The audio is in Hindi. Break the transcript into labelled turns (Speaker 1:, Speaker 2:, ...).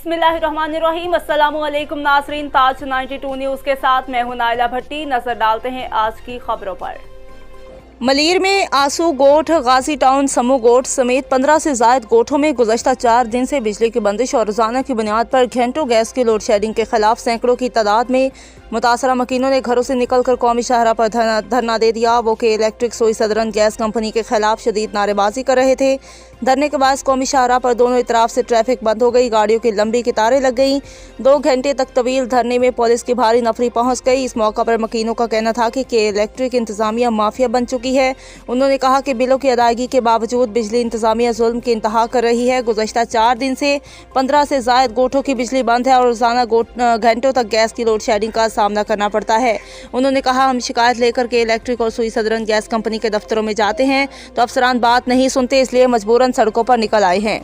Speaker 1: बिस्मिल्लाहिर्रहमानिर्रहीम। अस्सलामुअलैकुम नाज़रीन, ताज 92 न्यूज़ के साथ मैं हूं नाइला भट्टी। नजर डालते हैं आज की खबरों पर। मलीर में आंसू गोठ, गाजी टाउन, समू गोठ समेत 15 से ज़ायद गोठों में गुज़श्ता 4 दिन से बिजली की बंदिश और रोजाना की बुनियाद पर घंटों गैस की लोड शेडिंग के खिलाफ सैकड़ों की तादाद में मुतासरा मकीनों ने घरों से निकलकर कौमी शाहरा पर धरना दे दिया। वो के इलेक्ट्रिक सोई सदरन गैस कंपनी के खिलाफ शदीद नारेबाजी कर रहे थे। धरने के बाद कौमी शाहरा पर दोनों इतराफ से ट्रैफिक बंद हो गई, गाड़ियों की लंबी कतारें लग गईं। 2 घंटे तक तवील धरने में पुलिस की भारी नफरी पहुंच गई। इस मौका पर मकीनों का कहना था कि इलेक्ट्रिक इंतजामिया माफिया बन चुकी है। उन्होंने कहा कि बिलों की अदायगी के बावजूद बिजली इंतजामिया जुल्म की इंतहा कर रही है। गुज़श्ता 4 दिन से 15 से ज़ायद गोठों की बिजली बंद है और रोजाना घंटों तक गैस की लोड शेडिंग का सामना करना पड़ता है। उन्होंने कहा, हम शिकायत लेकर के इलेक्ट्रिक और सुई सदरन गैस कंपनी के दफ्तरों में जाते हैं तो अफसरान बात नहीं सुनते, इसलिए मजबूरन सड़कों पर निकल आए हैं।